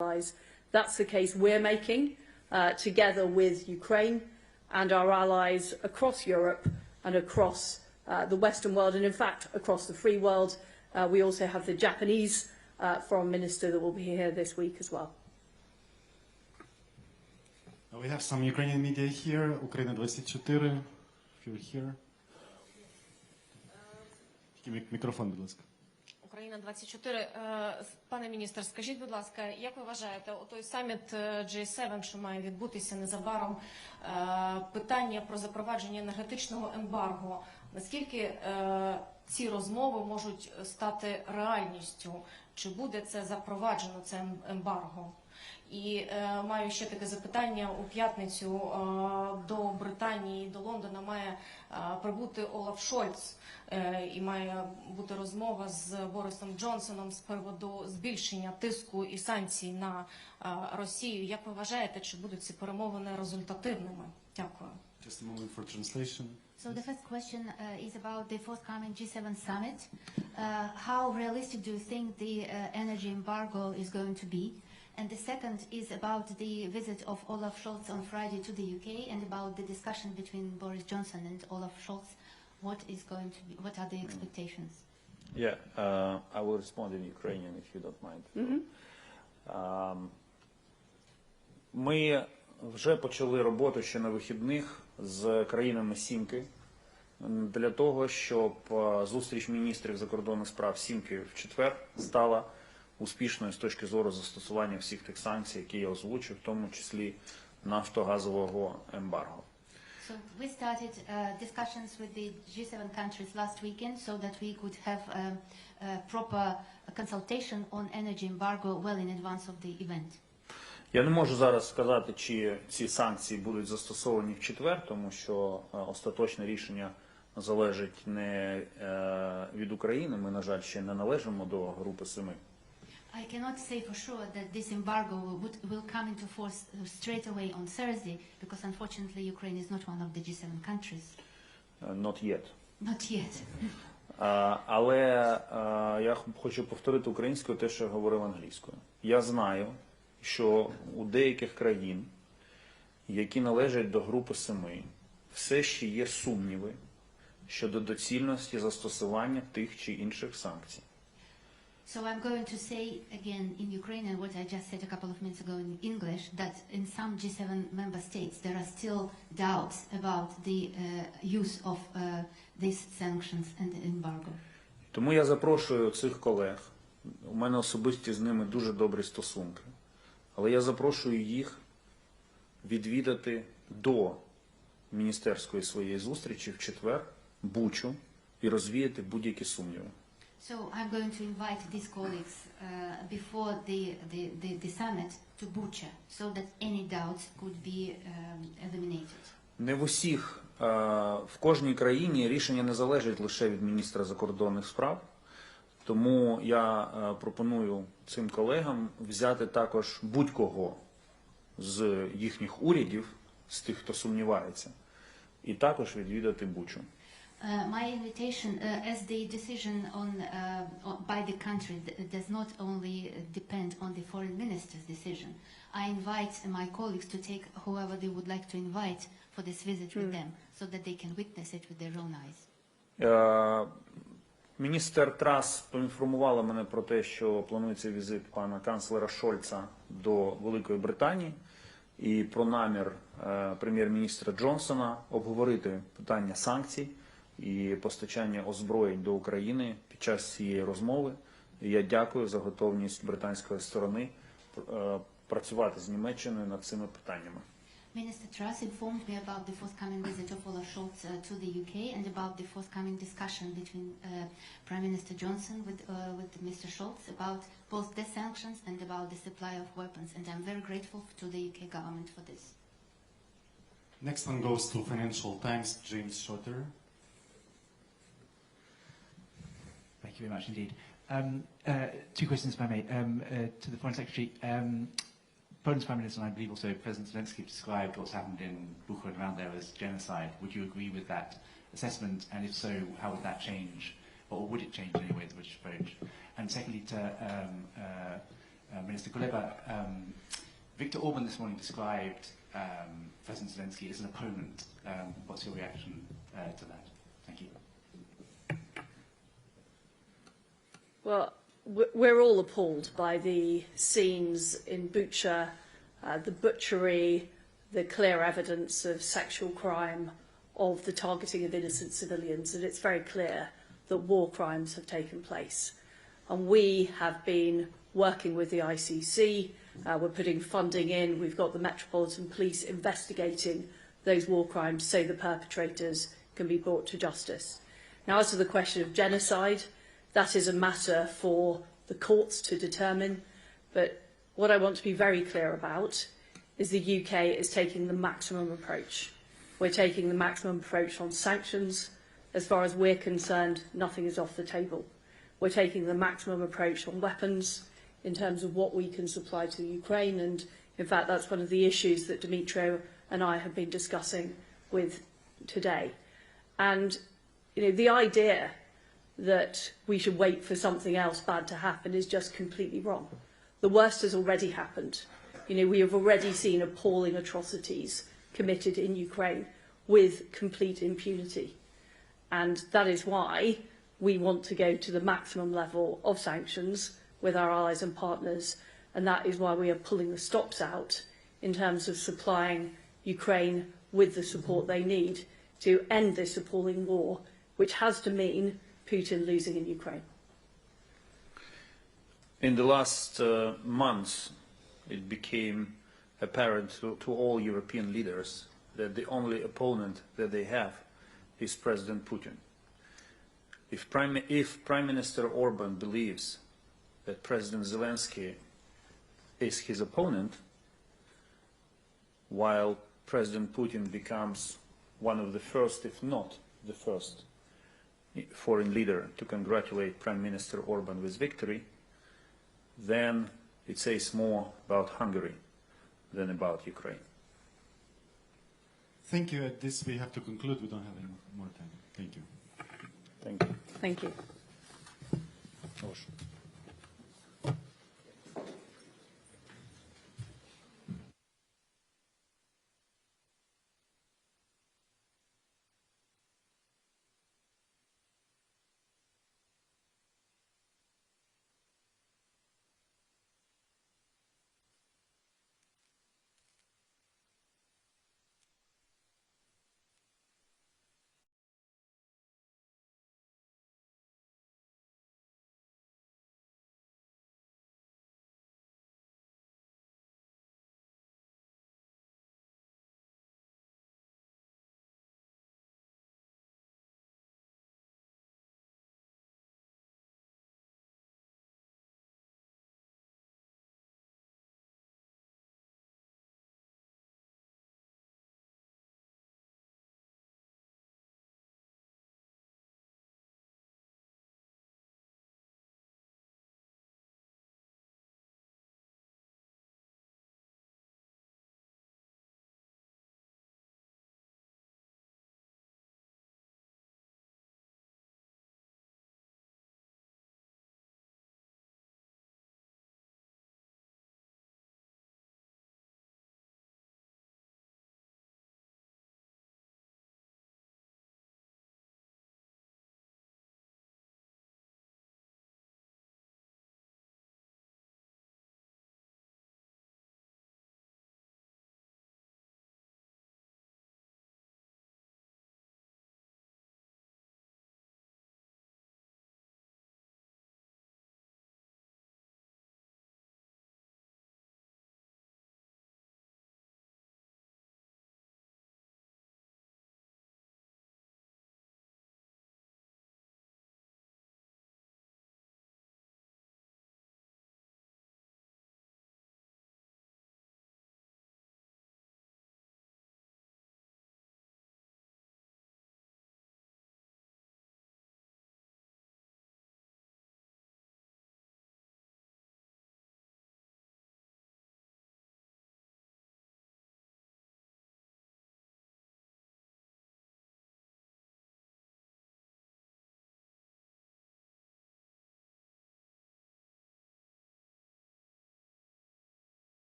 allies. That's the case we're making together with Ukraine and our allies across Europe and across the Western world, and in fact across the free world. We also have the Japanese Foreign Minister that will be here this week as well. We have some Ukrainian media here. Ukraina 24, if you're here. Мікрофон, будь ласка. Україна 24. Пане міністр, скажіть, будь ласка, як ви вважаєте, отой саміт G7, що має відбутися незабаром, питання про запровадження енергетичного ембарго, наскільки ці розмови можуть стати реальністю? Чи буде це запроваджено, це ембарго? І маю ще таке запитання. У п'ятницю до Британії, до Лондона має прибути Олаф Шольц і має бути розмова з Борисом Джонсоном з приводу збільшення тиску і санкцій на Росію. Як ви вважаєте, чи будуть ці перемовини результативними? Дякую. Just a moment for translation. So the first question is about the forthcoming G7 summit. How realistic do you think the energy embargo is going to be? And the second is about the visit of Olaf Scholz on Friday to the UK and about the discussion between Boris Johnson and Olaf Scholz. What is going to be? What are the expectations? Yeah, I will respond in Ukrainian if you don't mind. Ми вже почали роботу ще на вихідних з країнами Сімки для того, щоб зустріч міністрів закордонних справ Сімки в четвер стала успішною з точки зору застосування всіх тих санкцій, які я озвучив, в тому числі нафтогазового ембарго. So we started discussions with the G7 countries last weekend so that we could have a proper consultation on energy embargo well in advance of the event. Я не можу зараз сказати, чи ці санкції будуть застосовані в четвер, тому що остаточне рішення залежить не від України. Ми, на жаль, ще не належимо до групи 7. I cannot say for sure that this embargo will come into force straight away on Thursday, because unfortunately Ukraine is not one of the G7 countries. Not yet. Not yet. Але я хочу повторити українською те, що я говорив англійською. Я знаю, що у деяких країн, які належать до групи 7, все ще є сумніви щодо доцільності застосування тих чи інших санкцій. So I'm going to say again in Ukrainian what I just said a couple of minutes ago in English, that in some G7 member states there are still doubts about the use of these sanctions and embargo. Тому я запрошую цих колег, у мене особисті з ними дуже добрі стосунки, але я запрошую їх відвідати до міністерської своєї зустрічі в четвер Бучу і розвіяти будь-які сумніви. So I'm going to invite these colleagues before the summit to Bucha, so that any doubts could be eliminated. Не в усіх, в кожній країні рішення не залежить лише від міністра закордонних справ, тому я пропоную цим колегам взяти також будь-кого з їхніх урядів, з тих, хто сумнівається, і також відвідати Бучу. My invitation, as the decision by the country does not only depend on the foreign minister's decision, I invite my colleagues to take whoever they would like to invite for this visit with them, so that they can witness it with their own eyes. Міністр Трас поінформувала мене про те, що планується візит пана канцлера Шольца до Великої Британії і про намір прем'єр-міністра Джонсона обговорити питання санкцій і постачання озброєнь до України під час цієї розмови. І я дякую за готовність британської сторони працювати з Німеччиною над цими питаннями. Minister Truss informed me about the forthcoming visit of Olaf Scholz to the UK and about the forthcoming discussion between Prime Minister Johnson with Mr. Scholz about both the sanctions and about the supply of weapons. And I'm very grateful to the UK government for this. Next one goes to Financial Times, James Schotter. Thank you very much indeed. Two questions, if I may. To the Foreign Secretary, Poland's Prime Minister and I believe also President Zelensky described what's happened in Bucha and around there as genocide. Would you agree with that assessment? And if so, how would that change, or would it change in any way the British approach? And secondly, to Minister Kuleba, Viktor Orban this morning described President Zelensky as an opponent. What's your reaction to that? Thank you. Well, we're all appalled by the scenes in Bucha, the butchery, the clear evidence of sexual crime, of the targeting of innocent civilians, and it's very clear that war crimes have taken place. And we have been working with the ICC, we're putting funding in, we've got the Metropolitan Police investigating those war crimes so the perpetrators can be brought to justice. Now, as to the question of genocide, that is a matter for the courts to determine, but what I want to be very clear about is the UK is taking the maximum approach. We're taking the maximum approach on sanctions. As far as we're concerned, nothing is off the table. We're taking the maximum approach on weapons in terms of what we can supply to Ukraine, and in fact that's one of the issues that Dimitro and I have been discussing with today. And the idea that we should wait for something else bad to happen is just completely wrong. The worst has already happened. We have already seen appalling atrocities committed in Ukraine with complete impunity. And that is why we want to go to the maximum level of sanctions with our allies and partners, and that is why we are pulling the stops out in terms of supplying Ukraine with the support they need to end this appalling war, which has to mean Putin losing in Ukraine. In the last months, it became apparent to all European leaders that the only opponent that they have is President Putin. If Prime Minister Orban believes that President Zelensky is his opponent, while President Putin becomes one of the first, if not the first, foreign leader to congratulate Prime Minister Orban with victory, then it says more about Hungary than about Ukraine. Thank you. At this, we have to conclude. We don't have any more time. Thank you. Thank you. Thank you. Proszę.